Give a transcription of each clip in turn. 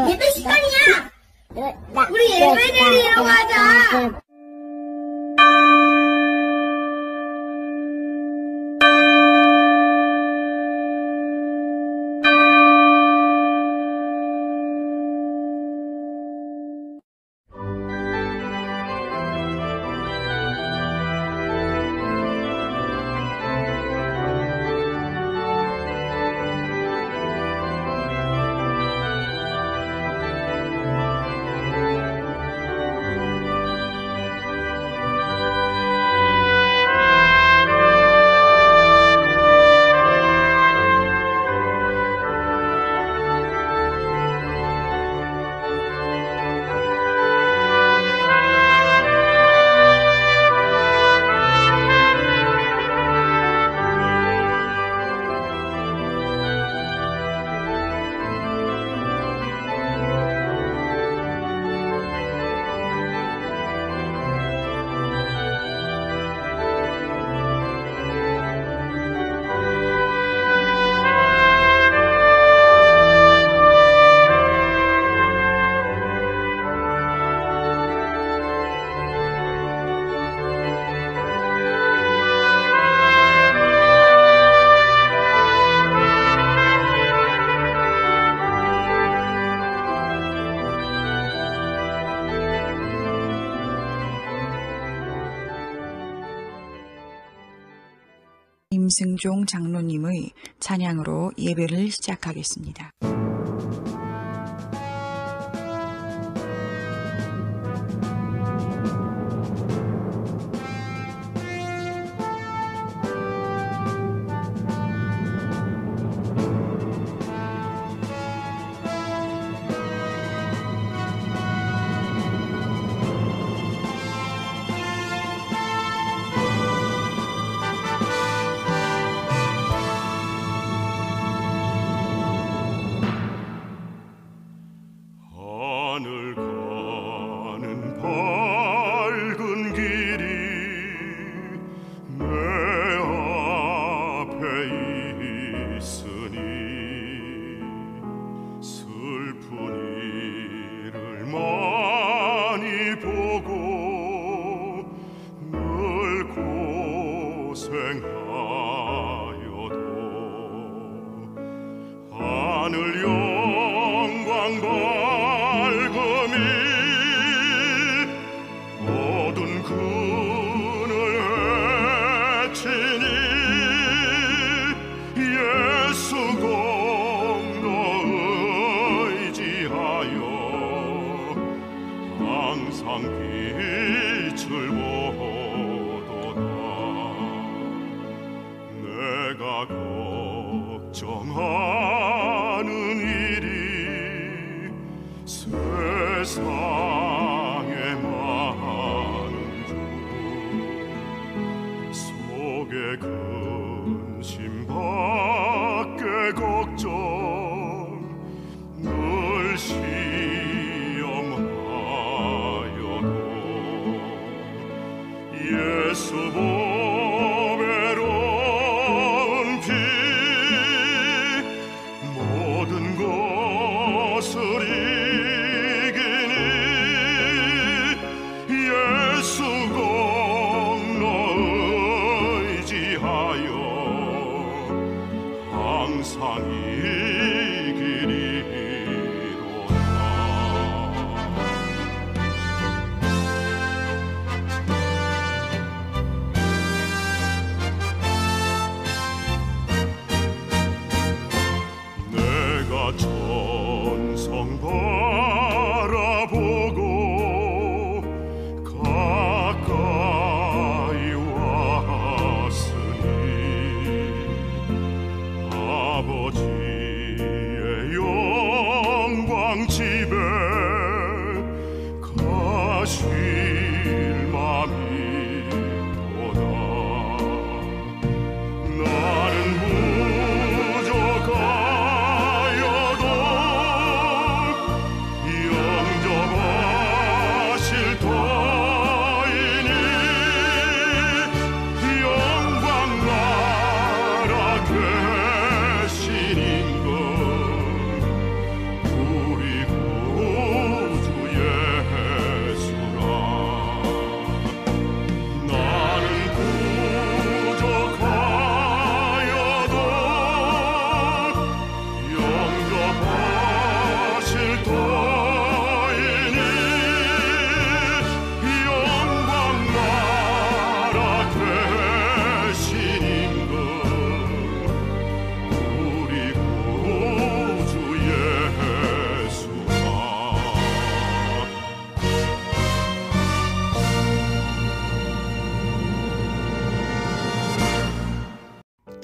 예배 시간이야. 우리 예배 드리러 가자. 임승종 장로님의 찬양으로 예배를 시작하겠습니다. 하늘 영광 밝음이 모든 군을 헤치니 예수 공로 의지하여 항상 빛을 보도다. 내가 걱정하는 일이 세상에 많은 중 속에 근심 밖에 걱정 늘 시험하여도 예수 보배로운 피 모든 것을 이기니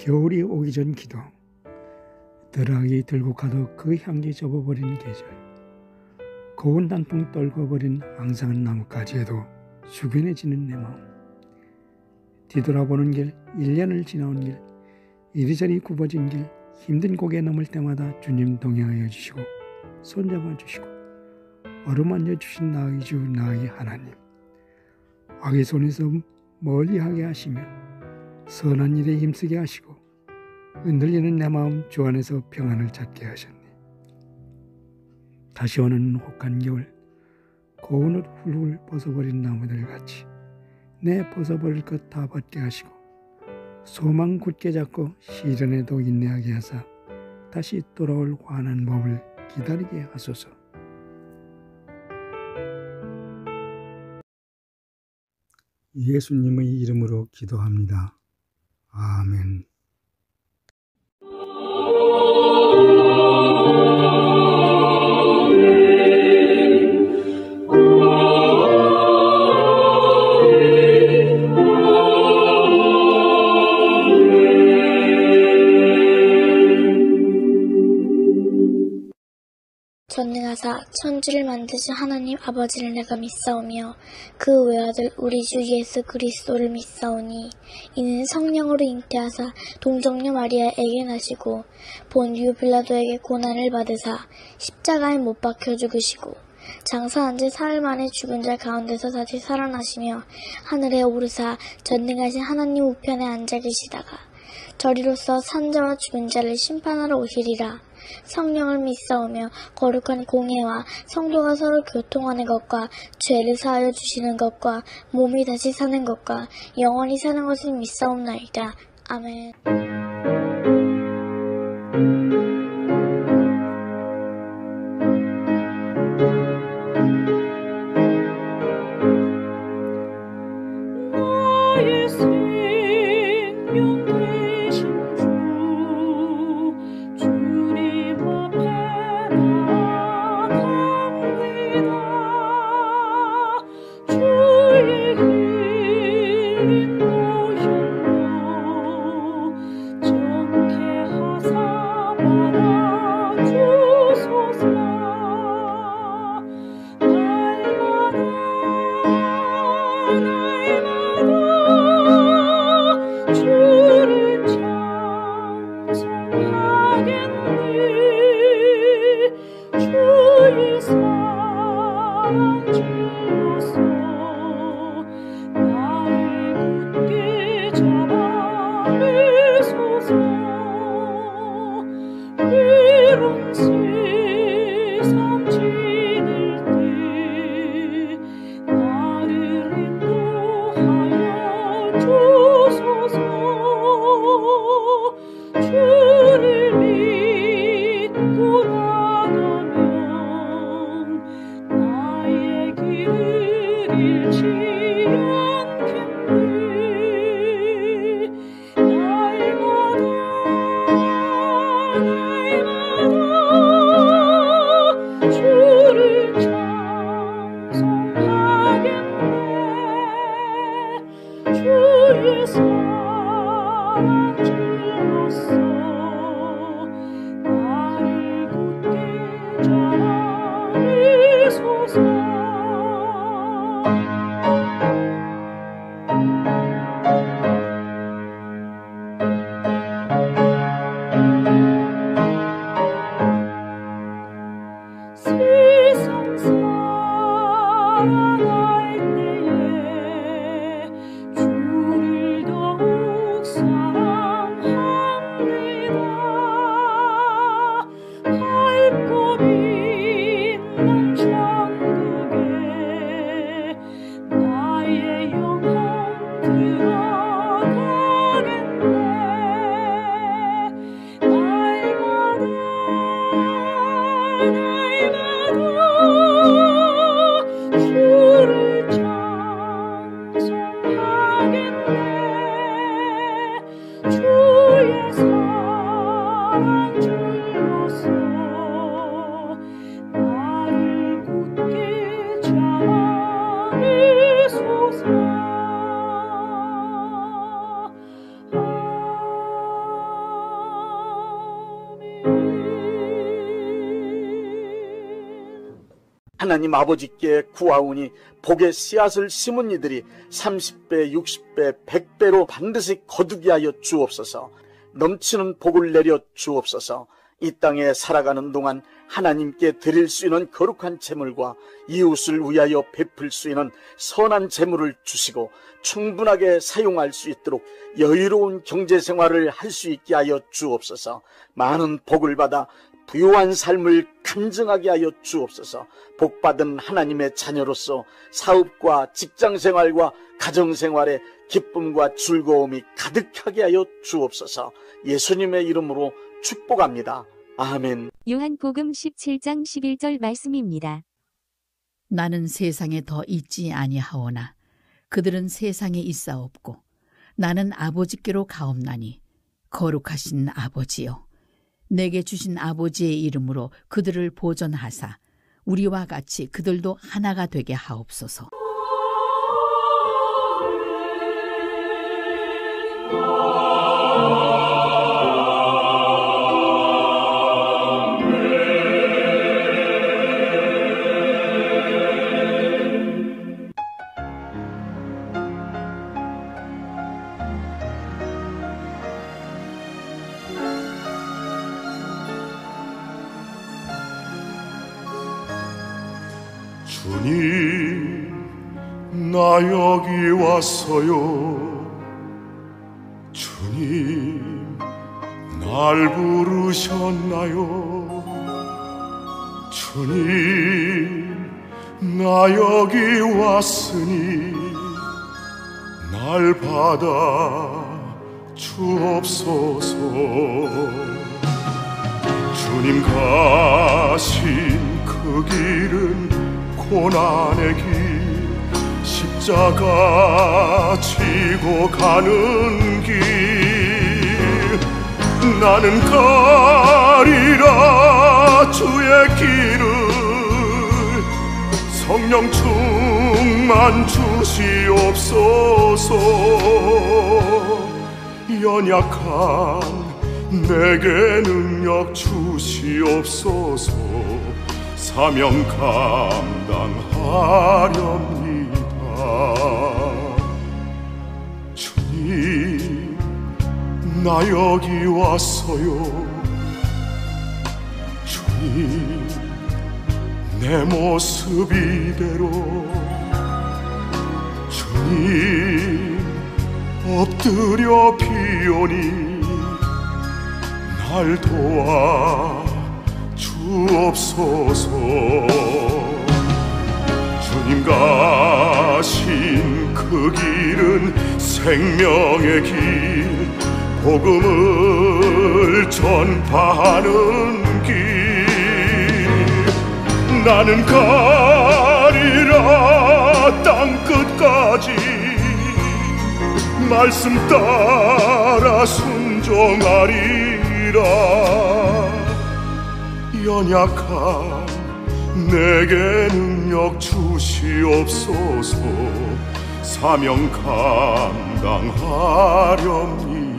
겨울이 오기 전 기도, 드라기 들고 가도 그 향기 접어버린 계절, 고운 단풍 떨궈버린 앙상한 나뭇가지에도 숙연해지는 내 마음, 뒤돌아보는 길, 1년을 지나온 길, 이리저리 굽어진 길, 힘든 고개 넘을 때마다 주님 동행하여 주시고 손잡아 주시고 어루만져 주신 나의 주 나의 하나님, 악의 손에서 멀리하게 하시며 선한 일에 힘쓰게 하시고 흔들리는 내 마음 주 안에서 평안을 찾게 하셨네. 다시 오는 혹한 겨울, 고운 옷 훌훌 벗어버린 나무들 같이 내 벗어버릴 것 다 벗게 하시고 소망 굳게 잡고 시련에도 인내하게 하사 다시 돌아올 환한 봄을 기다리게 하소서. 예수님의 이름으로 기도합니다. 아멘. 전능하사 천지를 만드신 하나님 아버지를 내가 믿사오며 그 외아들 우리 주 예수 그리스도를 믿사오니 이는 성령으로 잉태하사 동정녀 마리아에게 나시고 본디오 빌라도에게 고난을 받으사 십자가에 못 박혀 죽으시고 장사한 지 사흘 만에 죽은 자 가운데서 다시 살아나시며 하늘에 오르사 전능하신 하나님 우편에 앉아 계시다가 저리로서 산자와 죽은 자를 심판하러 오시리라. 성령을 믿사오며 거룩한 공예와 성도가 서로 교통하는 것과 죄를 사하여 주시는 것과 몸이 다시 사는 것과 영원히 사는 것을 믿사옵나이다. 아멘. 나의 생명 되신 주 주님 앞에 나아갑니다. 주의 흘린 보혈로 정케 하사 받아주소서. 날마다 주를 찬송하겠네. 주의 사랑 주소서. 나를 굳게 잡아내소서. 이런 세상 지낼 때 나를 인도하여 주소서. 주를 믿고 나가면 나의 길을 잃지 않겠네. 날마다 주를 찬송하겠네. 주의 사랑 주로서 나를 굳게 잡아내소서. 하나님 아버지께 구하오니 복의 씨앗을 심은 이들이 30배, 60배, 100배로 반드시 거두게 하여 주옵소서. 넘치는 복을 내려 주옵소서. 이 땅에 살아가는 동안 하나님께 드릴 수 있는 거룩한 재물과 이웃을 위하여 베풀 수 있는 선한 재물을 주시고 충분하게 사용할 수 있도록 여유로운 경제생활을 할 수 있게 하여 주옵소서. 많은 복을 받아 부유한 삶을 간증하게 하여 주옵소서. 복받은 하나님의 자녀로서 사업과 직장생활과 가정생활에 기쁨과 즐거움이 가득하게 하여 주옵소서. 예수님의 이름으로 축복합니다. 아멘. 요한복음 17장 11절 말씀입니다. 나는 세상에 더 있지 아니하오나 그들은 세상에 있사옵고 나는 아버지께로 가옵나니 거룩하신 아버지여 내게 주신 아버지의 이름으로 그들을 보전하사 우리와 같이 그들도 하나가 되게 하옵소서. 주님, 나 여기 왔어요. 주님, 날 부르셨나요? 주님, 나 여기 왔으니 날 받아 주옵소서. 주님 가신 그 길은 고난의 길, 십자가 지고 가는 길, 나는 가리라 주의 길을. 성령 충만 주시옵소서. 연약한 내게 능력 주시옵소서. 사명 감당하렵니다. 주님, 나 여기 왔어요. 주님, 내 모습 이대로. 주님, 엎드려 비오니 날 도와 주옵소서. 주님 가신 그 길은 생명의 길, 복음을 전파하는 길. 나는 가리라 땅 끝까지, 말씀 따라 순종하리라. 연약한 내게 능력 주시옵소서. 사명 감당하렵니다.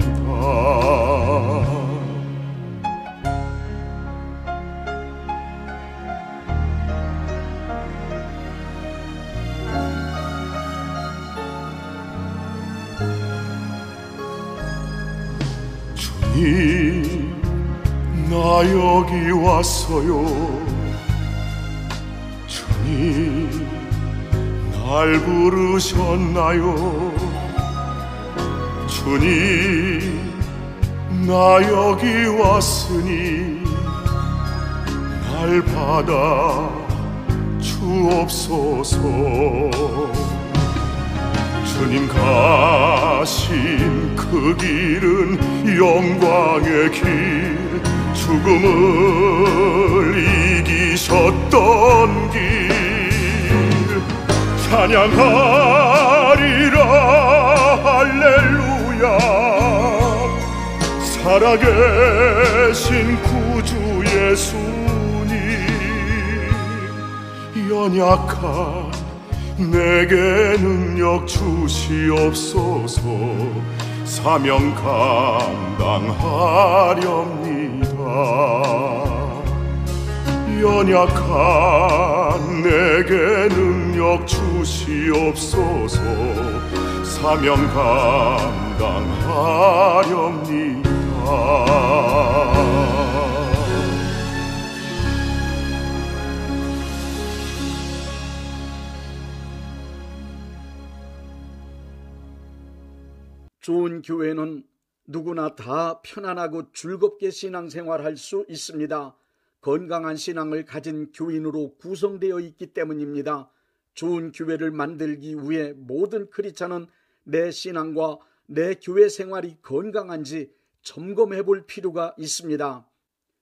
주님, 나 여기 왔어요. 주님, 날 부르셨나요? 주님, 나 여기 왔으니 날 받아 주옵소서. 주님 가신 그 길은 영광의 길, 죽음을 이기셨던 길. 찬양하리라 할렐루야. 살아계신 구주 예수님, 연약한 내게 능력 주시옵소서. 사명 감당하렵니다. 연약한 내게 능력 주시옵소서. 사명 감당하렵니다. 좋은 교회는 누구나 다 편안하고 즐겁게 신앙생활할 수 있습니다. 건강한 신앙을 가진 교인으로 구성되어 있기 때문입니다. 좋은 교회를 만들기 위해 모든 크리스찬은 내 신앙과 내 교회 생활이 건강한지 점검해 볼 필요가 있습니다.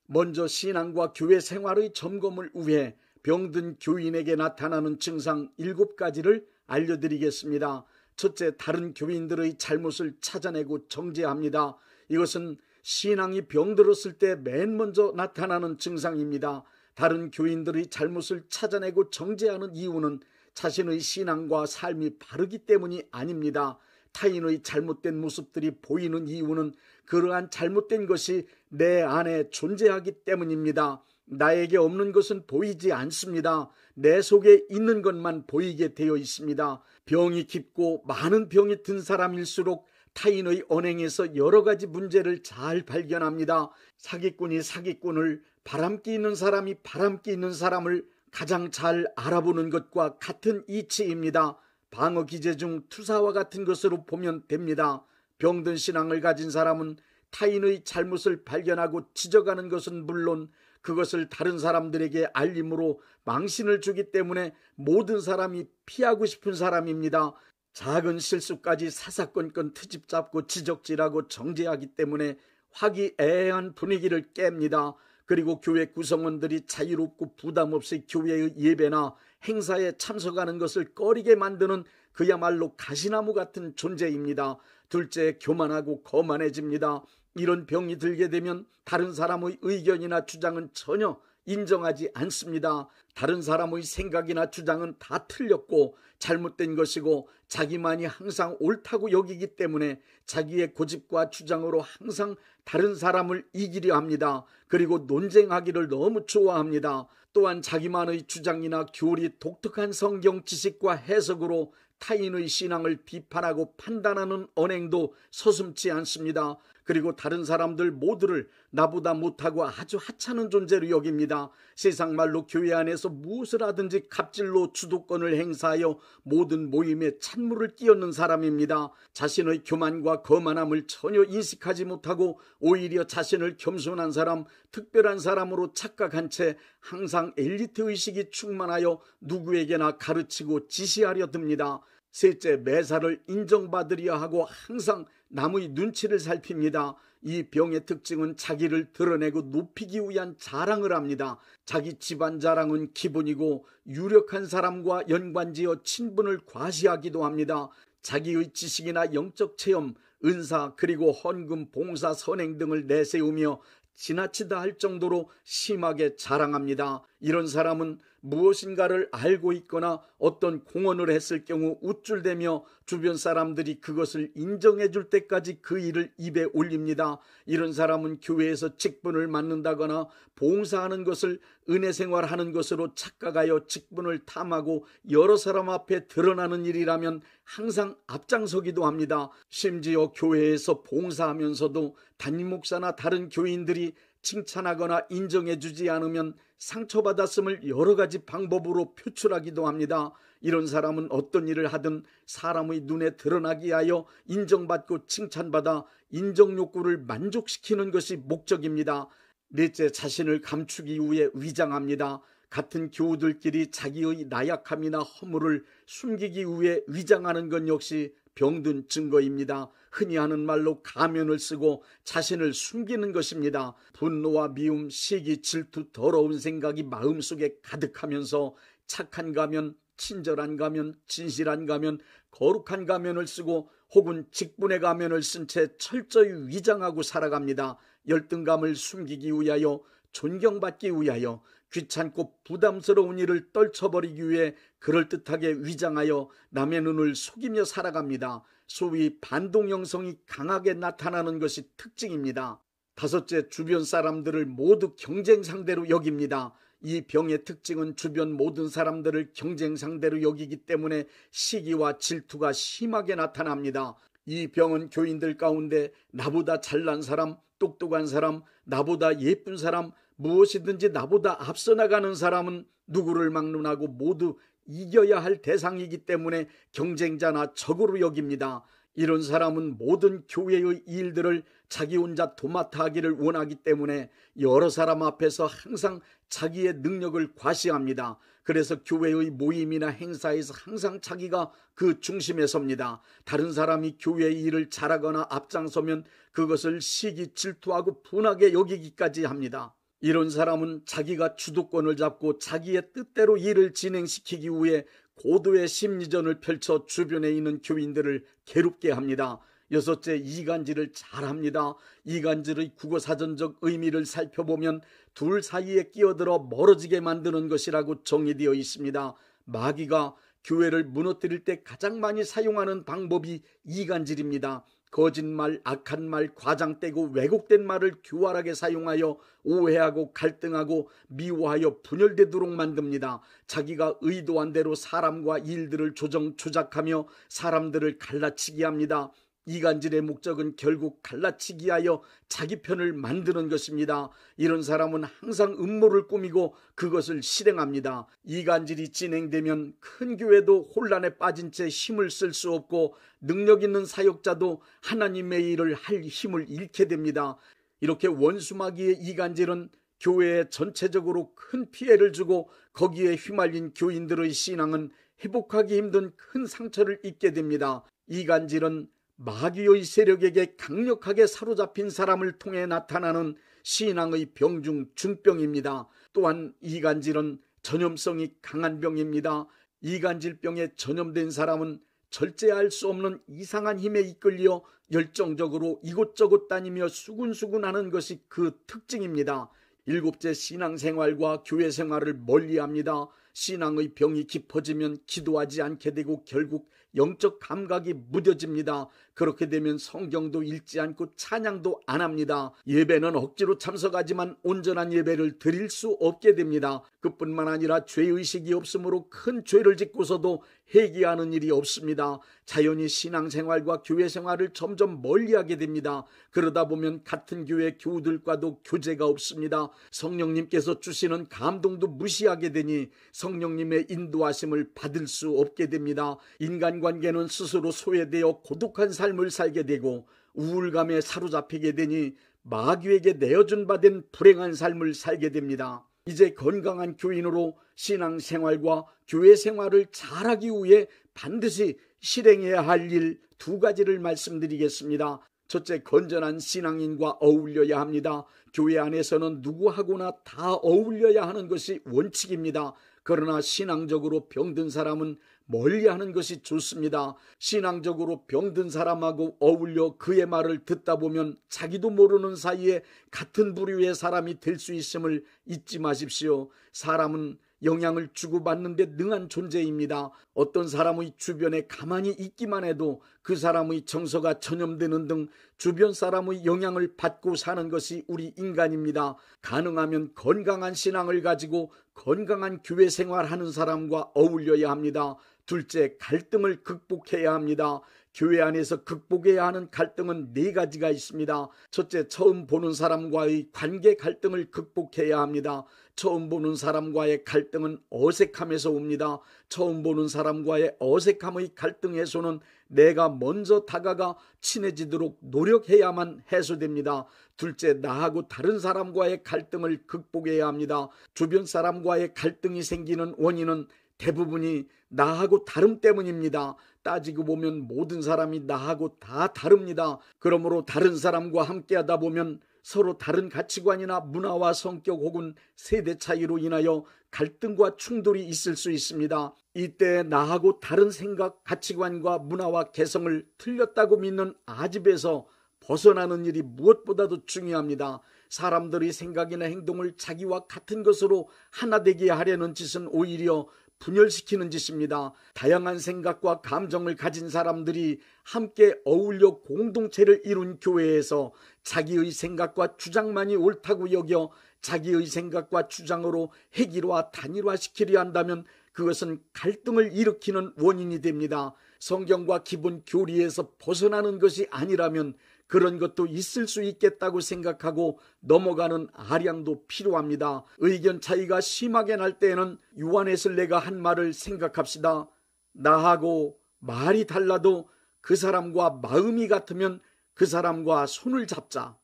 먼저 신앙과 교회 생활의 점검을 위해 병든 교인에게 나타나는 증상 7가지를 알려드리겠습니다. 첫째, 다른 교인들의 잘못을 찾아내고 정죄합니다. 이것은 신앙이 병들었을 때 맨 먼저 나타나는 증상입니다. 다른 교인들의 잘못을 찾아내고 정죄하는 이유는 자신의 신앙과 삶이 바르기 때문이 아닙니다. 타인의 잘못된 모습들이 보이는 이유는 그러한 잘못된 것이 내 안에 존재하기 때문입니다. 나에게 없는 것은 보이지 않습니다. 내 속에 있는 것만 보이게 되어 있습니다. 병이 깊고 많은 병이 든 사람일수록 타인의 언행에서 여러 가지 문제를 잘 발견합니다. 사기꾼이 사기꾼을, 바람기 있는 사람이 바람기 있는 사람을 가장 잘 알아보는 것과 같은 이치입니다. 방어 기제 중 투사와 같은 것으로 보면 됩니다. 병든 신앙을 가진 사람은 타인의 잘못을 발견하고 지적하는 것은 물론 그것을 다른 사람들에게 알림으로 망신을 주기 때문에 모든 사람이 피하고 싶은 사람입니다. 작은 실수까지 사사건건 트집 잡고 지적질하고 정죄하기 때문에 화기애애한 분위기를 깹니다. 그리고 교회 구성원들이 자유롭고 부담 없이 교회의 예배나 행사에 참석하는 것을 꺼리게 만드는 그야말로 가시나무 같은 존재입니다. 둘째, 교만하고 거만해집니다. 이런 병이 들게 되면 다른 사람의 의견이나 주장은 전혀 인정하지 않습니다. 다른 사람의 생각이나 주장은 다 틀렸고 잘못된 것이고 자기만이 항상 옳다고 여기기 때문에 자기의 고집과 주장으로 항상 다른 사람을 이기려 합니다. 그리고 논쟁하기를 너무 좋아합니다. 또한 자기만의 주장이나 교리, 독특한 성경 지식과 해석으로 타인의 신앙을 비판하고 판단하는 언행도 서슴지 않습니다. 그리고 다른 사람들 모두를 나보다 못하고 아주 하찮은 존재로 여깁니다. 세상 말로 교회 안에서 무엇을 하든지 갑질로 주도권을 행사하여 모든 모임에 찬물을 끼얹는 사람입니다. 자신의 교만과 거만함을 전혀 인식하지 못하고 오히려 자신을 겸손한 사람, 특별한 사람으로 착각한 채 항상 엘리트 의식이 충만하여 누구에게나 가르치고 지시하려 듭니다. 셋째, 매사를 인정받으려 하고 항상 남의 눈치를 살핍니다. 이 병의 특징은 자기를 드러내고 높이기 위한 자랑을 합니다. 자기 집안 자랑은 기본이고 유력한 사람과 연관지어 친분을 과시하기도 합니다. 자기의 지식이나 영적 체험, 은사, 그리고 헌금, 봉사, 선행 등을 내세우며 지나치다 할 정도로 심하게 자랑합니다. 이런 사람은 무엇인가를 알고 있거나 어떤 공헌을 했을 경우 우쭐대며 주변 사람들이 그것을 인정해 줄 때까지 그 일을 입에 올립니다. 이런 사람은 교회에서 직분을 맡는다거나 봉사하는 것을 은혜 생활하는 것으로 착각하여 직분을 탐하고 여러 사람 앞에 드러나는 일이라면 항상 앞장서기도 합니다. 심지어 교회에서 봉사하면서도 담임 목사나 다른 교인들이 칭찬하거나 인정해주지 않으면 상처받았음을 여러 가지 방법으로 표출하기도 합니다. 이런 사람은 어떤 일을 하든 사람의 눈에 드러나기 위하여 인정받고 칭찬받아 인정욕구를 만족시키는 것이 목적입니다. 넷째, 자신을 감추기 위해 위장합니다. 같은 교우들끼리 자기의 나약함이나 허물을 숨기기 위해 위장하는 것 역시 병든 증거입니다. 흔히 하는 말로 가면을 쓰고 자신을 숨기는 것입니다. 분노와 미움, 시기, 질투, 더러운 생각이 마음속에 가득하면서 착한 가면, 친절한 가면, 진실한 가면, 거룩한 가면을 쓰고 혹은 직분의 가면을 쓴 채 철저히 위장하고 살아갑니다. 열등감을 숨기기 위하여, 존경받기 위하여, 귀찮고 부담스러운 일을 떨쳐버리기 위해 그럴듯하게 위장하여 남의 눈을 속이며 살아갑니다. 소위 반동형성이 강하게 나타나는 것이 특징입니다. 다섯째, 주변 사람들을 모두 경쟁 상대로 여깁니다. 이 병의 특징은 주변 모든 사람들을 경쟁 상대로 여기기 때문에 시기와 질투가 심하게 나타납니다. 이 병은 교인들 가운데 나보다 잘난 사람, 똑똑한 사람, 나보다 예쁜 사람, 무엇이든지 나보다 앞서 나가는 사람은 누구를 막론하고 모두 이겨야 할 대상이기 때문에 경쟁자나 적으로 여깁니다. 이런 사람은 모든 교회의 일들을 자기 혼자 도맡아 하기를 원하기 때문에 여러 사람 앞에서 항상 자기의 능력을 과시합니다. 그래서 교회의 모임이나 행사에서 항상 자기가 그 중심에 섭니다. 다른 사람이 교회의 일을 잘하거나 앞장서면 그것을 시기 질투하고 분하게 여기기까지 합니다. 이런 사람은 자기가 주도권을 잡고 자기의 뜻대로 일을 진행시키기 위해 고도의 심리전을 펼쳐 주변에 있는 교인들을 괴롭게 합니다. 여섯째, 이간질을 잘합니다. 이간질의 국어사전적 의미를 살펴보면 둘 사이에 끼어들어 멀어지게 만드는 것이라고 정의되어 있습니다. 마귀가 교회를 무너뜨릴 때 가장 많이 사용하는 방법이 이간질입니다. 거짓말, 악한 말, 과장되고 왜곡된 말을 교활하게 사용하여 오해하고 갈등하고 미워하여 분열되도록 만듭니다. 자기가 의도한 대로 사람과 일들을 조작하며 사람들을 갈라치게 합니다. 이간질의 목적은 결국 갈라치기 하여 자기 편을 만드는 것입니다. 이런 사람은 항상 음모를 꾸미고 그것을 실행합니다. 이간질이 진행되면 큰 교회도 혼란에 빠진 채 힘을 쓸 수 없고 능력 있는 사역자도 하나님의 일을 할 힘을 잃게 됩니다. 이렇게 원수마귀의 이간질은 교회에 전체적으로 큰 피해를 주고 거기에 휘말린 교인들의 신앙은 회복하기 힘든 큰 상처를 입게 됩니다. 이간질은 마귀의 세력에게 강력하게 사로잡힌 사람을 통해 나타나는 신앙의 병 중 중병입니다. 또한 이간질은 전염성이 강한 병입니다. 이간질병에 전염된 사람은 절제할 수 없는 이상한 힘에 이끌려 열정적으로 이곳저곳 다니며 수군수군하는 것이 그 특징입니다. 일곱째, 신앙생활과 교회생활을 멀리합니다. 신앙의 병이 깊어지면 기도하지 않게 되고 결국 영적 감각이 무뎌집니다. 그렇게 되면 성경도 읽지 않고 찬양도 안 합니다. 예배는 억지로 참석하지만 온전한 예배를 드릴 수 없게 됩니다. 그뿐만 아니라 죄의식이 없으므로 큰 죄를 짓고서도 회개하는 일이 없습니다. 자연히 신앙생활과 교회생활을 점점 멀리하게 됩니다. 그러다 보면 같은 교회 교우들과도 교제가 없습니다. 성령님께서 주시는 감동도 무시하게 되니 성령님의 인도하심을 받을 수 없게 됩니다. 인간관계는 스스로 소외되어 고독한 삶을 살게 되고 우울감에 사로잡히게 되니 마귀에게 내어준 바 된 불행한 삶을 살게 됩니다. 이제 건강한 교인으로 신앙생활과 교회생활을 잘하기 위해 반드시 실행해야 할 일 두 가지를 말씀드리겠습니다. 첫째, 건전한 신앙인과 어울려야 합니다. 교회 안에서는 누구하고나 다 어울려야 하는 것이 원칙입니다. 그러나 신앙적으로 병든 사람은 멀리하는 것이 좋습니다. 신앙적으로 병든 사람하고 어울려 그의 말을 듣다 보면 자기도 모르는 사이에 같은 부류의 사람이 될 수 있음을 잊지 마십시오. 사람은 영향을 주고받는 데 능한 존재입니다. 어떤 사람의 주변에 가만히 있기만 해도 그 사람의 정서가 전염되는 등 주변 사람의 영향을 받고 사는 것이 우리 인간입니다. 가능하면 건강한 신앙을 가지고 건강한 교회 생활하는 사람과 어울려야 합니다. 둘째, 갈등을 극복해야 합니다. 교회 안에서 극복해야 하는 갈등은 네 가지가 있습니다. 첫째, 처음 보는 사람과의 관계 갈등을 극복해야 합니다. 처음 보는 사람과의 갈등은 어색함에서 옵니다. 처음 보는 사람과의 어색함의 갈등 해소는 내가 먼저 다가가 친해지도록 노력해야만 해소됩니다. 둘째, 나하고 다른 사람과의 갈등을 극복해야 합니다. 주변 사람과의 갈등이 생기는 원인은 대부분이 나하고 다름 때문입니다. 따지고 보면 모든 사람이 나하고 다 다릅니다. 그러므로 다른 사람과 함께하다 보면 서로 다른 가치관이나 문화와 성격 혹은 세대 차이로 인하여 갈등과 충돌이 있을 수 있습니다. 이때 나하고 다른 생각, 가치관과 문화와 개성을 틀렸다고 믿는 아집에서 벗어나는 일이 무엇보다도 중요합니다. 사람들의 생각이나 행동을 자기와 같은 것으로 하나 되게 하려는 짓은 오히려 분열시키는 짓입니다. 다양한 생각과 감정을 가진 사람들이 함께 어울려 공동체를 이룬 교회에서 자기의 생각과 주장만이 옳다고 여겨 자기의 생각과 주장으로 획일화 단일화시키려 한다면 그것은 갈등을 일으키는 원인이 됩니다. 성경과 기본 교리에서 벗어나는 것이 아니라면 그런 것도 있을 수 있겠다고 생각하고 넘어가는 아량도 필요합니다. 의견 차이가 심하게 날 때에는 요한에슬레가 한 말을 생각합시다. 나하고 말이 달라도 그 사람과 마음이 같으면 그 사람과 손을 잡자.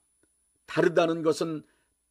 다르다는 것은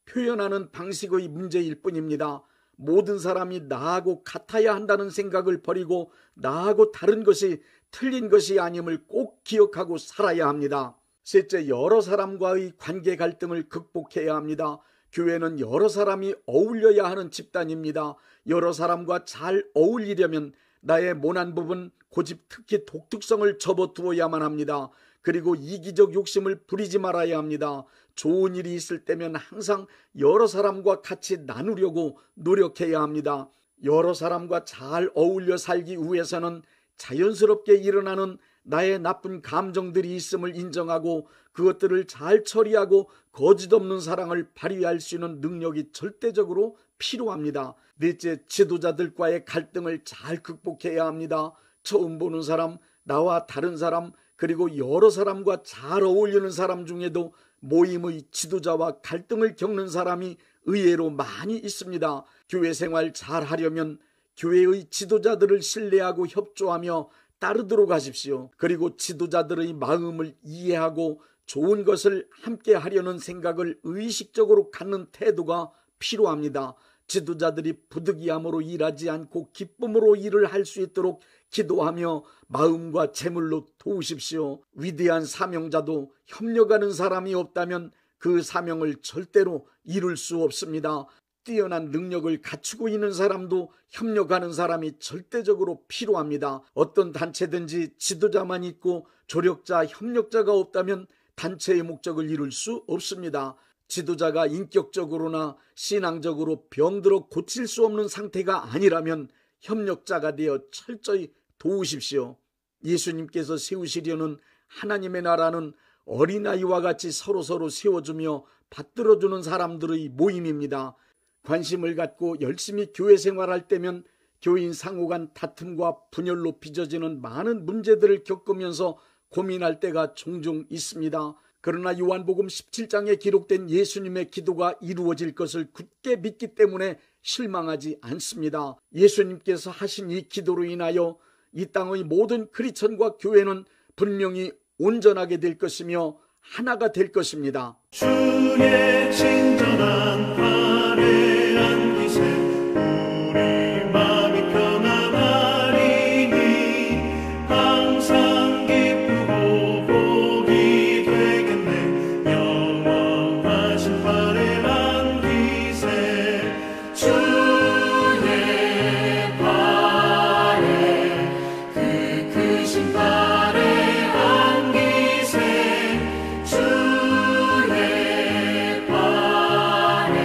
표현하는 방식의 문제일 뿐입니다. 모든 사람이 나하고 같아야 한다는 생각을 버리고 나하고 다른 것이 틀린 것이 아님을 꼭 기억하고 살아야 합니다. 셋째, 여러 사람과의 관계 갈등을 극복해야 합니다. 교회는 여러 사람이 어울려야 하는 집단입니다. 여러 사람과 잘 어울리려면 나의 모난 부분, 고집, 특히 독특성을 접어두어야만 합니다. 그리고 이기적 욕심을 부리지 말아야 합니다. 좋은 일이 있을 때면 항상 여러 사람과 같이 나누려고 노력해야 합니다. 여러 사람과 잘 어울려 살기 위해서는 자연스럽게 일어나는 나의 나쁜 감정들이 있음을 인정하고 그것들을 잘 처리하고 거짓없는 사랑을 발휘할 수 있는 능력이 절대적으로 필요합니다. 넷째, 지도자들과의 갈등을 잘 극복해야 합니다. 처음 보는 사람, 나와 다른 사람, 그리고 여러 사람과 잘 어울리는 사람 중에도 모임의 지도자와 갈등을 겪는 사람이 의외로 많이 있습니다. 교회 생활 잘 하려면 교회의 지도자들을 신뢰하고 협조하며 따르도록 하십시오. 그리고 지도자들의 마음을 이해하고 좋은 것을 함께 하려는 생각을 의식적으로 갖는 태도가 필요합니다. 지도자들이 부득이함으로 일하지 않고 기쁨으로 일을 할 수 있도록 기도하며 마음과 재물로 도우십시오. 위대한 사명자도 협력하는 사람이 없다면 그 사명을 절대로 이룰 수 없습니다. 뛰어난 능력을 갖추고 있는 사람도 협력하는 사람이 절대적으로 필요합니다. 어떤 단체든지 지도자만 있고 조력자, 협력자가 없다면 단체의 목적을 이룰 수 없습니다. 지도자가 인격적으로나 신앙적으로 병들어 고칠 수 없는 상태가 아니라면 협력자가 되어 철저히 도우십시오. 예수님께서 세우시려는 하나님의 나라는 어린아이와 같이 서로서로 세워주며 받들어주는 사람들의 모임입니다. 관심을 갖고 열심히 교회 생활할 때면 교인 상호 간 다툼과 분열로 빚어지는 많은 문제들을 겪으면서 고민할 때가 종종 있습니다. 그러나 요한복음 17장에 기록된 예수님의 기도가 이루어질 것을 굳게 믿기 때문에 실망하지 않습니다. 예수님께서 하신 이 기도로 인하여 이 땅의 모든 크리스천과 교회는 분명히 온전하게 될 것이며 하나가 될 것입니다. 주의 친절한 팔에 안기세 우리 마음이 편안하리니 항상 기쁘고 복이 되겠네. 영원하신 팔에 안기세 주의 팔에 그 크신 팔에 안기세 주의 팔에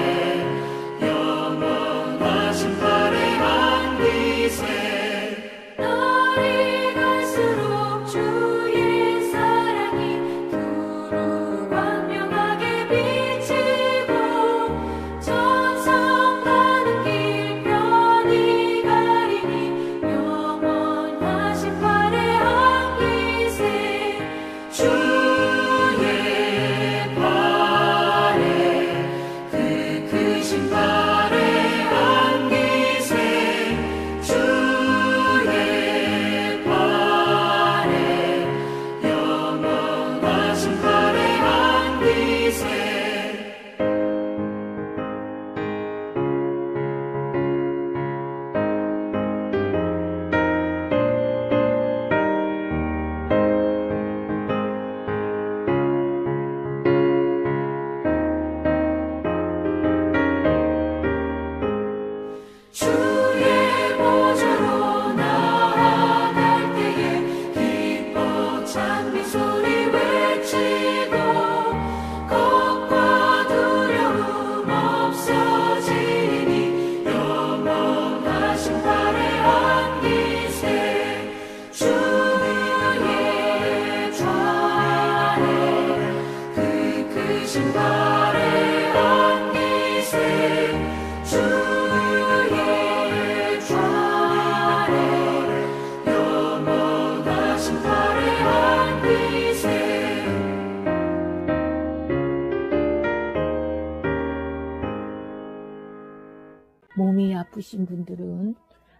아프신 분들은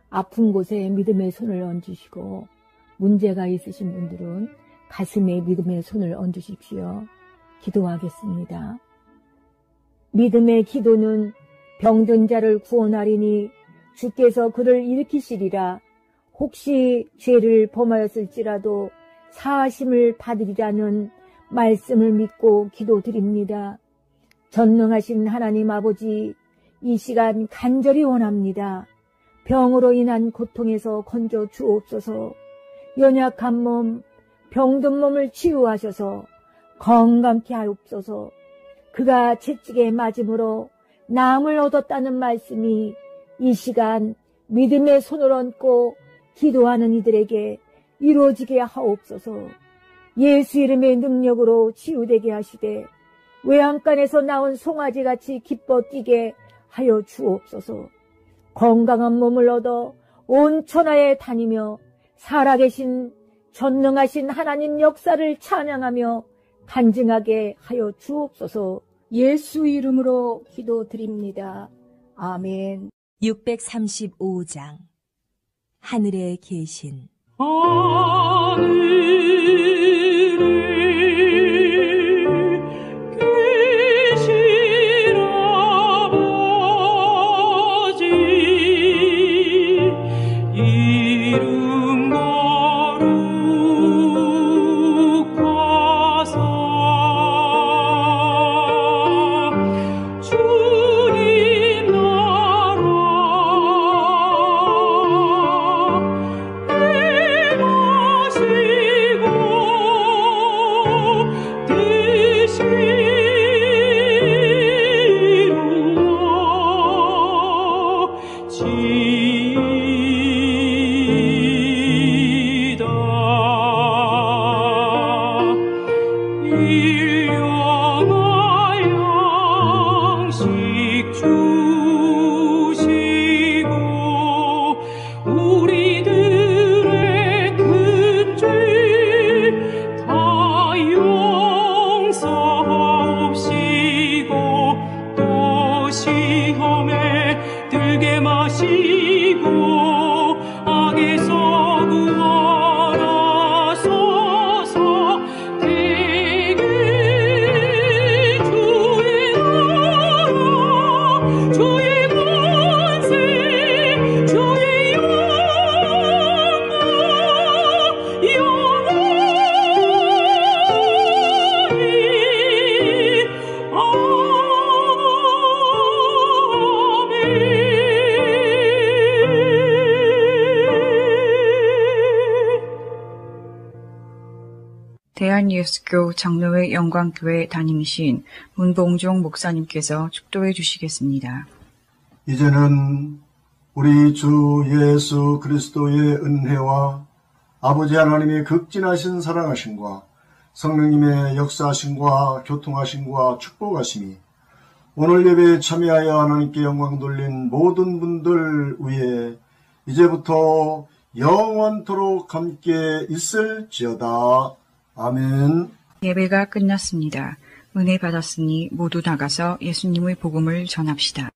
아픈 곳에 믿음의 손을 얹으시고 문제가 있으신 분들은 가슴에 믿음의 손을 얹으십시오. 기도하겠습니다. 믿음의 기도는 병든 자를 구원하리니 주께서 그를 일으키시리라. 혹시 죄를 범하였을지라도 사하심을 받으리라는 말씀을 믿고 기도드립니다. 전능하신 하나님 아버지, 이 시간 간절히 원합니다. 병으로 인한 고통에서 건져 주옵소서. 연약한 몸, 병든 몸을 치유하셔서 건강케 하옵소서. 그가 채찍에 맞음으로 나음을 얻었다는 말씀이 이 시간 믿음의 손을 얹고 기도하는 이들에게 이루어지게 하옵소서. 예수 이름의 능력으로 치유되게 하시되 외양간에서 나온 송아지같이 기뻐 뛰게 하여 주옵소서. 건강한 몸을 얻어 온 천하에 다니며 살아계신 전능하신 하나님 역사를 찬양하며 간증하게 하여 주옵소서. 예수 이름으로 기도드립니다. 아멘. 635장 하늘에 계신 대한예수교 장로회 영광교회 담임이신 문봉종 목사님께서 축도해 주시겠습니다. 이제는 우리 주 예수 그리스도의 은혜와 아버지 하나님의 극진하신 사랑하심과 성령님의 역사하심과 교통하심과 축복하심이 오늘 예배에 참여하여 하나님께 영광 돌린 모든 분들 위에 이제부터 영원토록 함께 있을지어다. 아멘. 예배가 끝났습니다. 은혜 받았으니 모두 나가서 예수님의 복음을 전합시다.